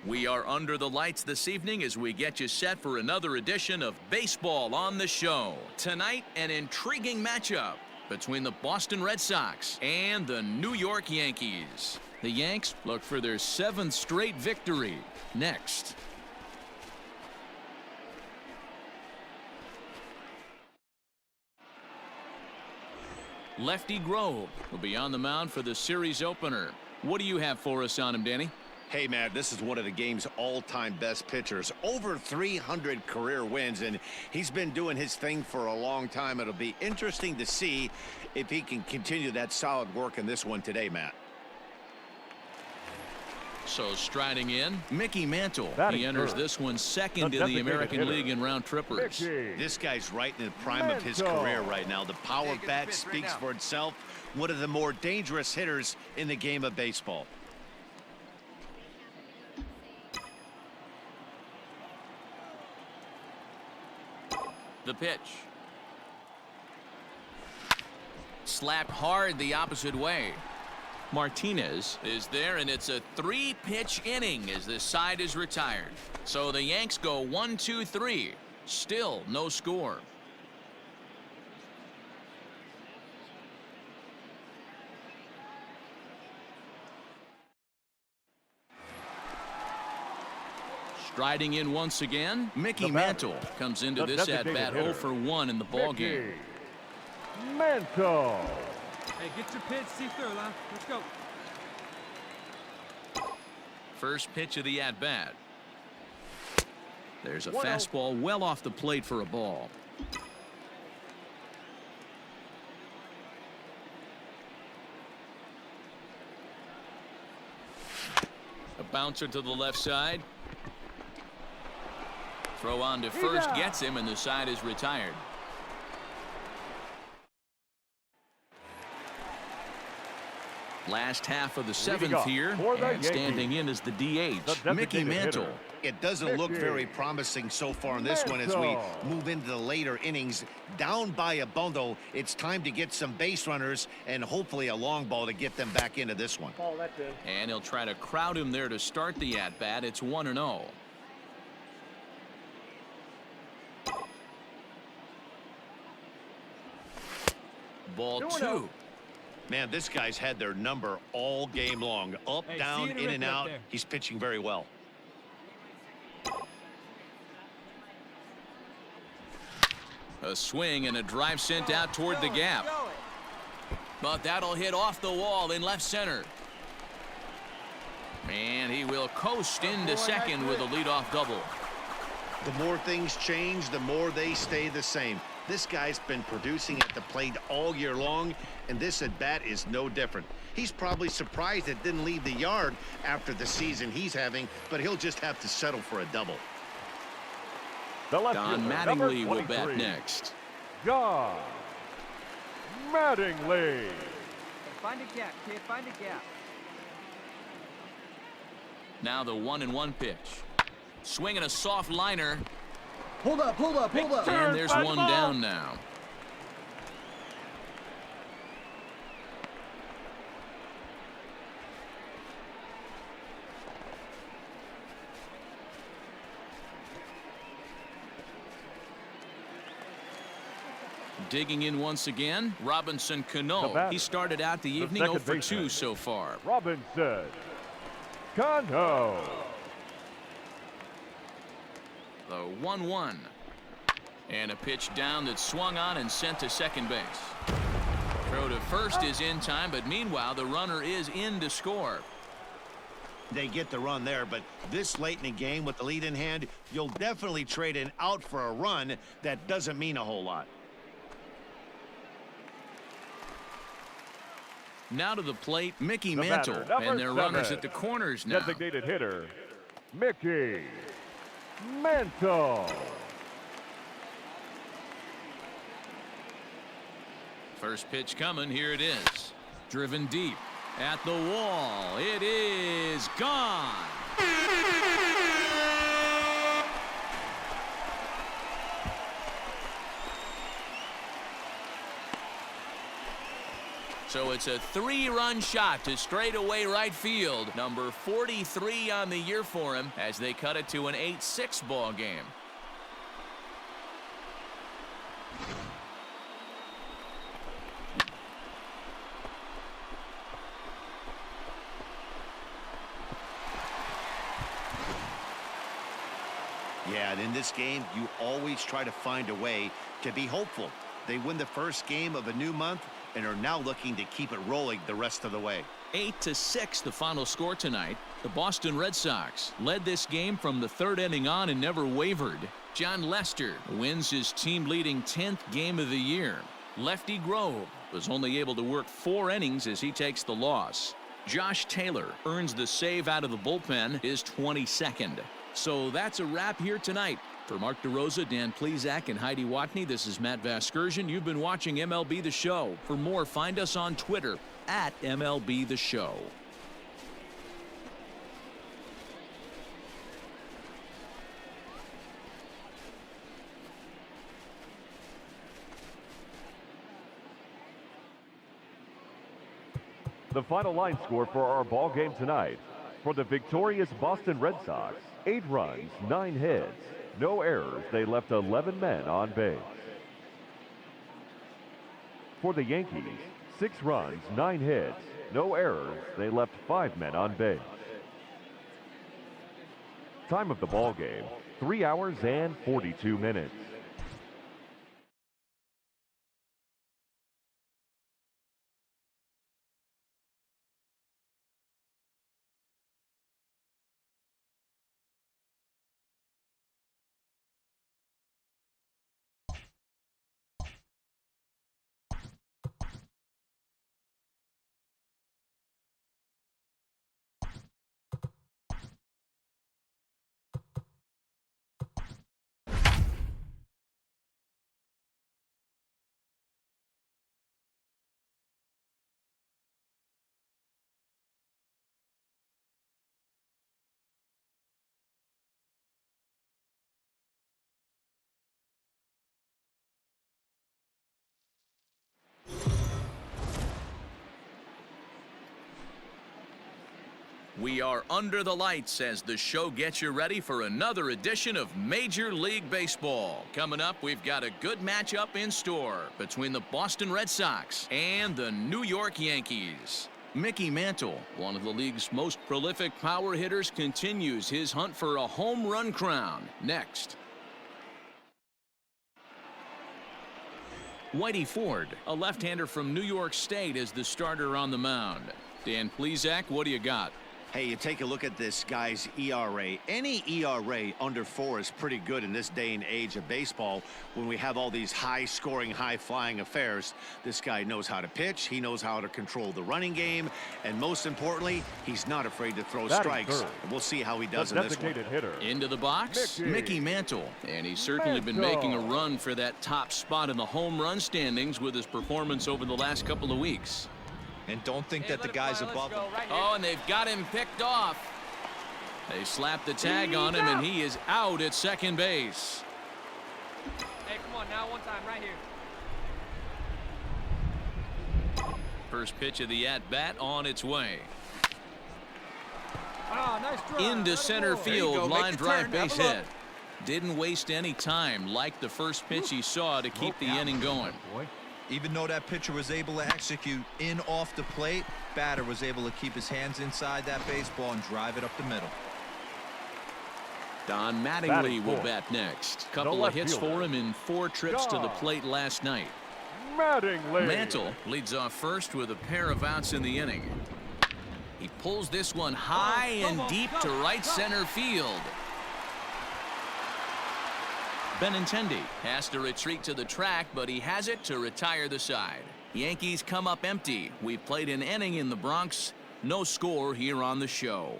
We are under the lights this evening as we get you set for another edition of Baseball on the Show. Tonight, an intriguing matchup between the Boston Red Sox and the New York Yankees. The Yanks look for their 7th straight victory. Next. Lefty Grove will be on the mound for the series opener. What do you have for us on him, Danny? Hey, Matt, this is one of the game's all-time best pitchers. Over 300 career wins, and he's been doing his thing for a long time. It'll be interesting to see if he can continue that solid work in this one today, Matt. So striding in, Mickey Mantle. Batting He enters first. this one second The in the designated American hitter, League in round trippers. Mickey This guy's right in the prime of his Mantle. career right now. The power bat speaks for itself. One of the more dangerous hitters in the game of baseball. The pitch. Slapped hard the opposite way. Martinez is there, and it's a 3-pitch inning as this side is retired. So the Yanks go 1-2-3. Still no score. Striding in once again, Mickey Mantle comes into the this designated at-bat hitter, 0 for 1 in the ball game. Mantle. Hey, get your pitch, see through, huh? Let's go. First pitch of the at-bat. There's a 1-0. fastball well off the plate for a ball. A bouncer to the left side. Throw on to first gets him, and the side is retired. Last half of the 7th here, for the and standing in is the DH, The Mickey designated Mantle. hitter. It doesn't look Mickey very promising so far in this one as we Mantle. move into the later innings. Down by a bundle, it's time to get some base runners and hopefully a long ball to get them back into this one. And he'll try to crowd him there to start the at-bat. It's 1-0. Ball 2. Man, this guy's had their number all game long. Up, Hey, down, see it in and right out. there. He's pitching very well. A swing and a drive sent out toward the gap. But that'll hit off the wall in left center. And he will coast into second with a leadoff double. The more things change, the more they stay the same. This guy's been producing at the plate all year long, and this at-bat is no different. He's probably surprised it didn't leave the yard after the season he's having, but he'll just have to settle for a double. The left Don fielder, Mattingly number will bat 23. next. Don Mattingly. Find a gap, kid. Find a gap. Now the 1-1 pitch. Swinging a soft liner. Hold up, hold up, hold up. And there's one down now. Digging in once again, Robinson The Cano. batter, He started out the evening second 0 for 2 baseman. so far. Robinson Cano. The 1-1. And a pitch down that swung on and sent to second base. Throw to first is in time, but meanwhile the runner is in to score. They get the run there, but this late in the game with the lead in hand, you'll definitely trade an out for a run. That doesn't mean a whole lot. Now to the plate, Mickey The Mantle. batter, number And their runners 7. at the corners now. Designated hitter, Mickey Mantle. First pitch coming. Here it is. Driven deep at the wall. It is gone. So it's a 3-run shot to straightaway right field. Number 43 on the year for him as they cut it to an 8-6 ball game. Yeah, and in this game, you always try to find a way to be hopeful. They win the first game of a new month and are now looking to keep it rolling the rest of the way. 8-6 the final score tonight. The Boston Red Sox led this game from the 3rd inning on and never wavered. John Lester wins his team-leading 10th game of the year. Lefty Grove was only able to work 4 innings as he takes the loss. Josh Taylor earns the save out of the bullpen, his 22nd. So that's a wrap here tonight. For Mark DeRosa, Dan Plesac, and Heidi Watney, this is Matt Vasgersian. You've been watching MLB The Show. For more, find us on Twitter at MLB The Show. The final line score for our ball game tonight. For the victorious Boston Red Sox, 8 runs, 9 hits, no errors. They left 11 men on base. For the Yankees, 6 runs, 9 hits, no errors. They left 5 men on base. Time of the ball game, 3 hours and 42 minutes. We are under the lights as the show gets you ready for another edition of Major League Baseball. Coming up, we've got a good matchup in store between the Boston Red Sox and the New York Yankees. Mickey Mantle, one of the league's most prolific power hitters, continues his hunt for a home run crown. Next. Whitey Ford, a left-hander from New York State, is the starter on the mound. Dan Plesac, what do you got? Hey, you take a look at this guy's ERA. Any ERA under 4 is pretty good in this day and age of baseball when we have all these high-scoring, high-flying affairs. This guy knows how to pitch. He knows how to control the running game. And most importantly, he's not afraid to throw strikes. And we'll see how he does in this one. Hitter. Into the box, Mickey Mantle. And he's certainly been making a run for that top spot in the home run standings with his performance over the last couple of weeks. And don't think that the guy's above him. Oh, and they've got him picked off. They slapped the tag on him, and he is out at second base. Hey, come on now, one time, right here. First pitch of the at-bat on its way. Ah, nice drive. Into center There you field, go. line Make the drive turn. base Have a hit. Didn't waste any time like the first pitch he saw to keep the inning going. Even though that pitcher was able to execute in off the plate, batter was able to keep his hands inside that baseball and drive it up the middle. Don Mattingly will bat next. Couple of hits for him in 4 trips to the plate last night. Mattingly. Mantle leads off first with a pair of outs in the inning. He pulls this one high and deep to right center field. Benintendi has to retreat to the track, but he has it to retire the side. Yankees come up empty. We've played an inning in the Bronx. No score here on the show.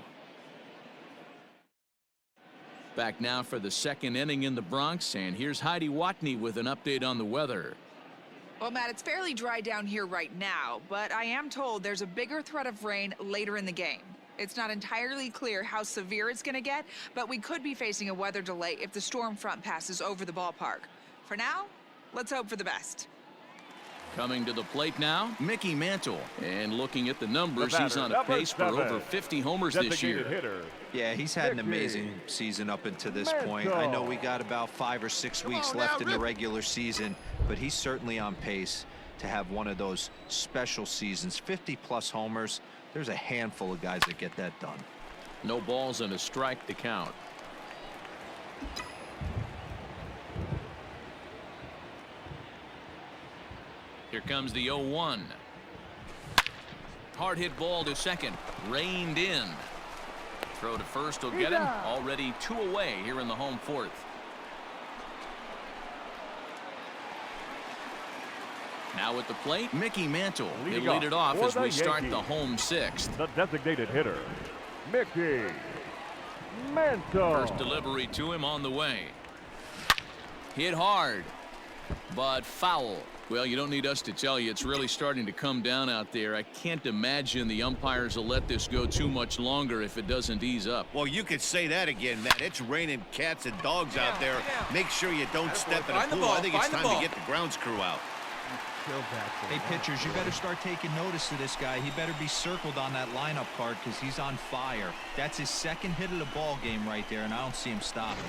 Back now for the second inning in the Bronx, and here's Heidi Watney with an update on the weather. Well, Matt, it's fairly dry down here right now, but I am told there's a bigger threat of rain later in the game. It's not entirely clear how severe it's going to get, but we could be facing a weather delay if the storm front passes over the ballpark. For now, let's hope for the best. Coming to the plate now, Mickey Mantle. And looking at the numbers, he's on a number pace for 7. over 50 homers this Designated year. hitter. Yeah, he's had an Mickey amazing season up until this Mantle. point. I know we got about 5 or 6 weeks left in the regular season, but he's certainly on pace to have one of those special seasons. 50-plus homers. There's a handful of guys that get that done. No balls and a strike to count. Here comes the 0-1. Hard hit ball to second. Reined in. Throw to first will get him. Already 2 away here in the home fourth. Now at the plate, Mickey Mantle. He'll lead it off as we start the home sixth. The designated hitter, Mickey Mantle. First delivery to him on the way. Hit hard, but foul. Well, you don't need us to tell you, it's really starting to come down out there. I can't imagine the umpires will let this go too much longer if it doesn't ease up. Well, you could say that again, Matt. It's raining cats and dogs out there. Make sure you don't step in a pool. I think it's time to get the grounds crew out. Hey, pitchers, you better start taking notice of this guy. He better be circled on that lineup card because he's on fire. That's his second hit of the ball game right there, and I don't see him stopping.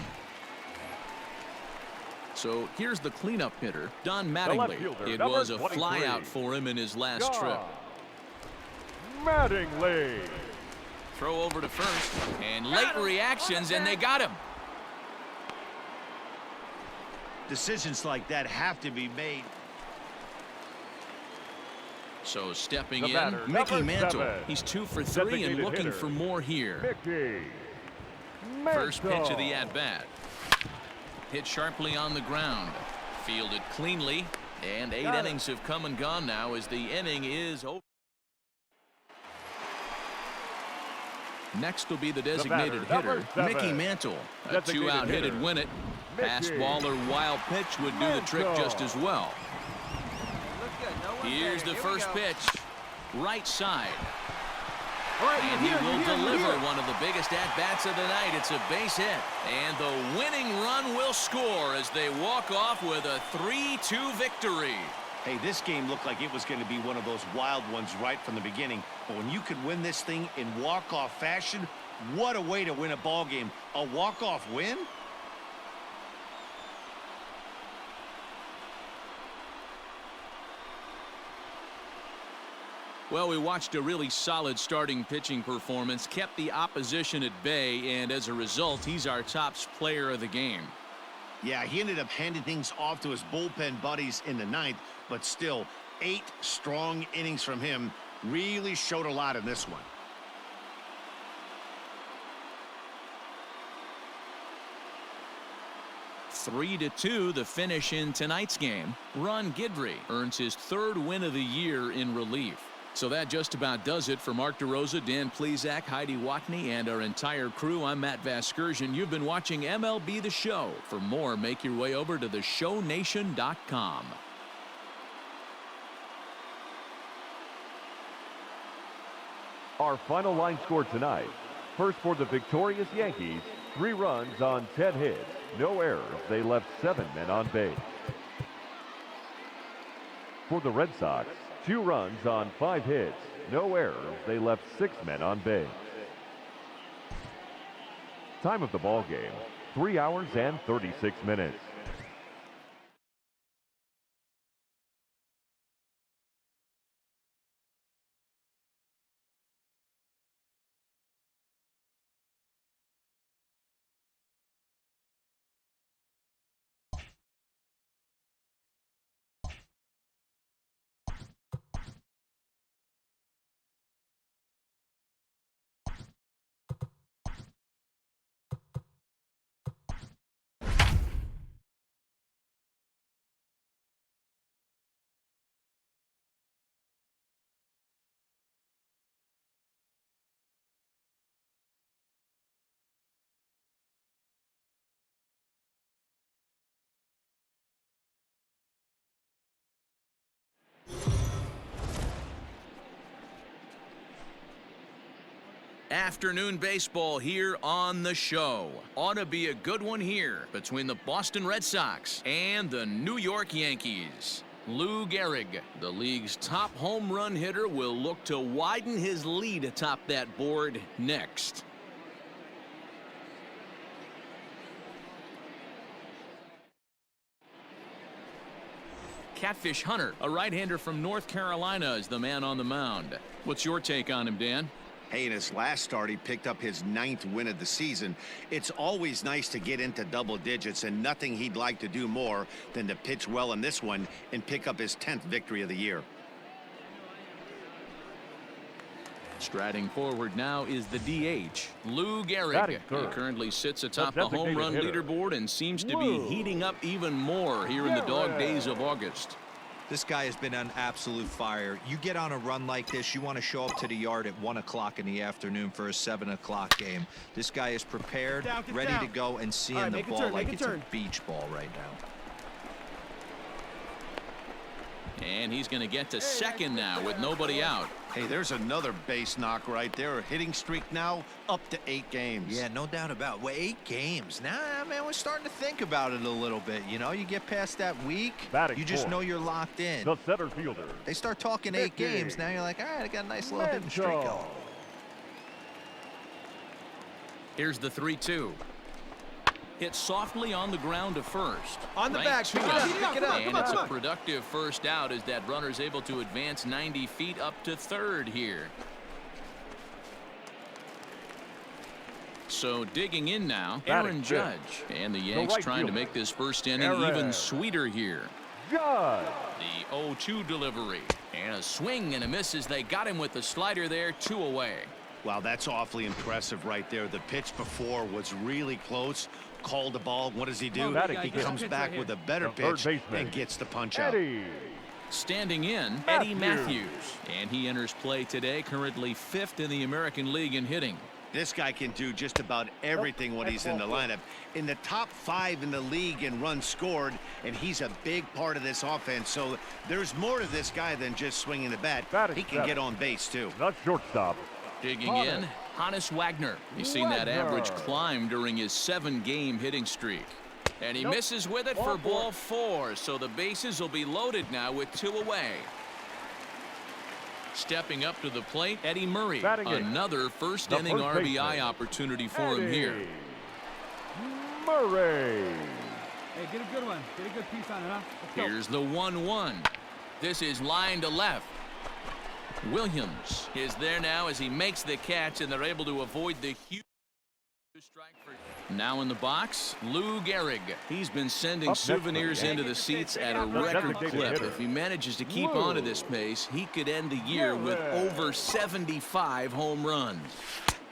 So here's the cleanup hitter, Don Mattingly. It was a flyout for him in his last trip. Mattingly. Throw over to first, and late reactions, and they got him. Decisions like that have to be made. So stepping The in, batter, Mickey number Mantle. 7. He's 2 for 3 and Designated looking hitter, for more here. Mickey Mantle. First pitch of the at-bat. Hit sharply on the ground. Fielded cleanly. And 8 innings have come and gone now as the inning is over. Next will be the designated hitter, Mickey Mantle. A 2-out hit would win it. Fastball or wild pitch would do the trick just as well. Here's the first pitch. Right side. And he will deliver one of the biggest at-bats of the night. It's a base hit. And the winning run will score as they walk off with a 3-2 victory. Hey, this game looked like it was going to be one of those wild ones right from the beginning. But when you could win this thing in walk-off fashion, what a way to win a ball game. A walk-off win? Well, we watched a really solid starting pitching performance, kept the opposition at bay, and as a result, he's our top player of the game. Yeah, he ended up handing things off to his bullpen buddies in the ninth, but still, 8 strong innings from him really showed a lot in this one. Three to 2, the finish in tonight's game. Ron Guidry earns his 3rd win of the year in relief. So that just about does it for Mark DeRosa, Dan Plesac, Heidi Watney, and our entire crew. I'm Matt Vasgersian. You've been watching MLB The Show. For more, make your way over to theshownation.com. Our final line score tonight. First for the victorious Yankees, 3 runs on 10 hits. No errors. They left 7 men on base. For the Red Sox, 2 runs on 5 hits. No errors. They left 6 men on base. Time of the ball game, 3 hours and 36 minutes. Afternoon baseball here on the show. Ought to be a good one here between the Boston Red Sox and the New York Yankees. Lou Gehrig, the league's top home run hitter, will look to widen his lead atop that board next. Catfish Hunter, a right-hander from North Carolina, is the man on the mound. What's your take on him, Dan? Hey, in his last start, he picked up his 9th win of the season. It's always nice to get into double digits, and nothing he'd like to do more than to pitch well in this one and pick up his 10th victory of the year. Striding forward now is the DH, Lou Gehrig. He currently sits atop the home run leaderboard and seems to be heating up even more here in the dog days of August. This guy has been on absolute fire. You get on a run like this, you want to show up to the yard at 1 o'clock in the afternoon for a 7 o'clock game. This guy is prepared, ready to go, and seeing the ball like it's a beach ball right now. And he's going to get to second now with nobody out. Hey, there's another base knock right there. A hitting streak now up to 8 games. Yeah, no doubt about it. Well, 8 games. Now, man, we're starting to think about it a little bit. You know, you get past that week, you just know you're locked in. The center fielder. They start talking 8 games. Now you're like, all right, I got a nice little hitting streak going. Here's the 3-2. Hit softly on the ground to first. On the back. Pick it up. And it's a productive first out as that runner's able to advance 90 feet up to third here. So digging in now, Aaron Judge. And the Yanks trying to make this first inning even sweeter here. Judge. The 0-2 delivery. And a swing and a miss as they got him with the slider there, 2 away. Wow, that's awfully impressive right there. The pitch before was really close. Called the ball. What does he do? He comes back with a better pitch and gets the punch out. Standing in, Eddie Matthews. And he enters play today, currently 5th in the American League in hitting. This guy can do just about everything when he's in the lineup. In the top 5 in the league in runs scored, and he's a big part of this offense. So there's more to this guy than just swinging the bat. He can get on base, too. Not shortstop. Digging in, Hannes Wagner. You've seen that average climb during his 7-game hitting streak. And he misses with it for ball 4. So the bases will be loaded now with 2 away. Stepping up to the plate, Eddie Murray. Another first inning RBI opportunity for him here. Murray. Hey, get a good one. Get a good piece on it, huh? Here's the 1-1. This is line to left. Williams is there now as he makes the catch, and they're able to avoid the huge strike. Now in the box, Lou Gehrig. He's been sending souvenirs into the seats at a record clip. If he manages to keep on at this pace, he could end the year with over 75 home runs.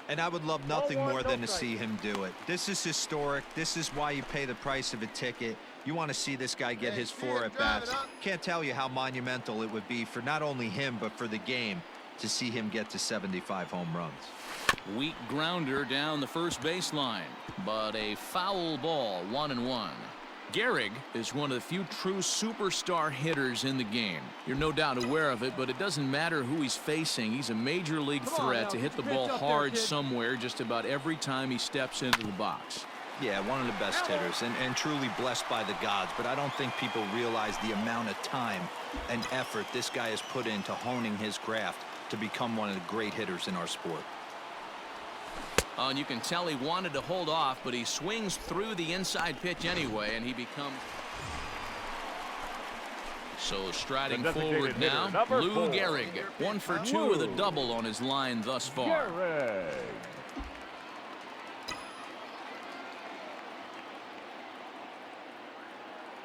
And I would love nothing more than to see him do it. This is historic. This is why you pay the price of a ticket. You want to see this guy get his 4 at-bats. Can't tell you how monumental it would be for not only him, but for the game to see him get to 75 home runs. Weak grounder down the first baseline, but a foul ball, 1-1. Gehrig is one of the few true superstar hitters in the game. You're no doubt aware of it, but it doesn't matter who he's facing. He's a major league threat to hit the ball hard somewhere just about every time he steps into the box. Yeah, one of the best hitters and truly blessed by the gods, but I don't think people realize the amount of time and effort this guy has put into honing his craft to become one of the great hitters in our sport. And you can tell he wanted to hold off, but he swings through the inside pitch anyway, and he becomes... So striding forward now, Lou Gehrig. 1 for 2 with a double on his line thus far.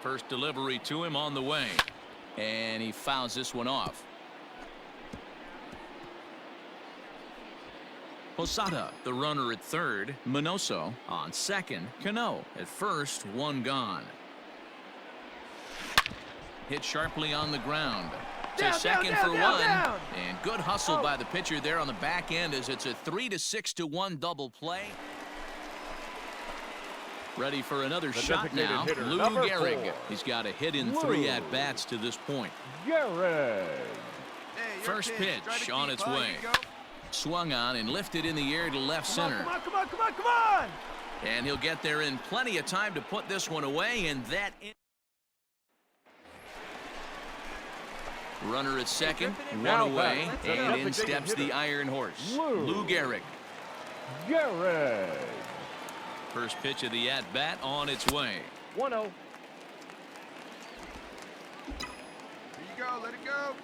First delivery to him on the way. And he fouls this one off. Posada, the runner at third. Minoso on second. Cano at first. 1 gone. Hit sharply on the ground. To second for 1. And good hustle by the pitcher there on the back end as it's a 3-6-1 double play. Ready for another shot now. Lou Gehrig. He's got a hit in 3 at-bats to this point. Gehrig. First pitch on its way. Swung on and lifted in the air to left center. Come on. And he'll get there in plenty of time to put this one away, and that... Runner at second, Now one away, back. and in That's a steps the hitter. Iron Horse, Lou. Lou Gehrig. Gehrig. First pitch of the at-bat on its way. 1-0. Here you go. Let it go.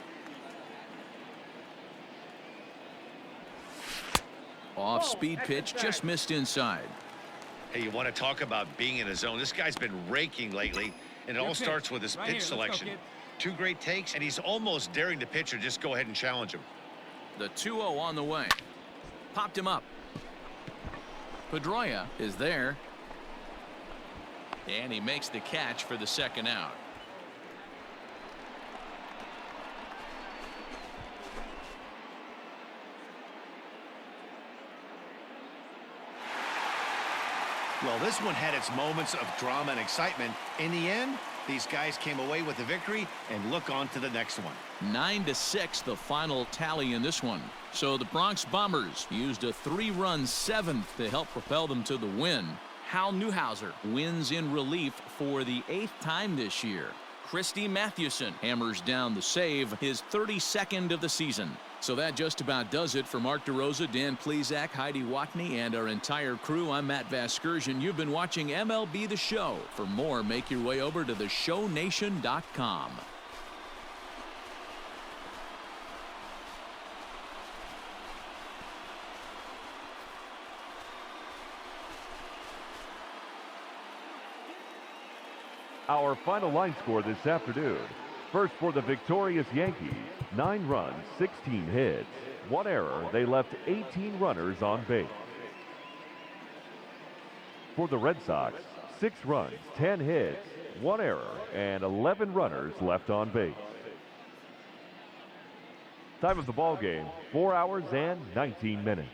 Off-speed pitch, just missed inside. Hey, you want to talk about being in a zone? This guy's been raking lately, and it all pitch. starts with his Right pitch here. Let's go, selection. kid. Two great takes, and he's almost daring the pitcher just go ahead and challenge him. The 2-0 on the way. Popped him up. Pedroia is there. And he makes the catch for the second out. Well, this one had its moments of drama and excitement. In the end, these guys came away with the victory and look on to the next one. 9-6 the final tally in this one. So the Bronx Bombers used a 3-run seventh to help propel them to the win. Hal Newhouser wins in relief for the 8th time this year. Christy Mathewson hammers down the save, his 32nd of the season. So that just about does it for Mark DeRosa, Dan Plesac, Heidi Watney, and our entire crew. I'm Matt Vasgersian. You've been watching MLB The Show. For more, make your way over to theshownation.com. Our final line score this afternoon. First for the victorious Yankees, 9 runs, 16 hits, 1 error. They left 18 runners on base. For the Red Sox, 6 runs, 10 hits, 1 error, and 11 runners left on base. Time of the ball game, 4 hours and 19 minutes.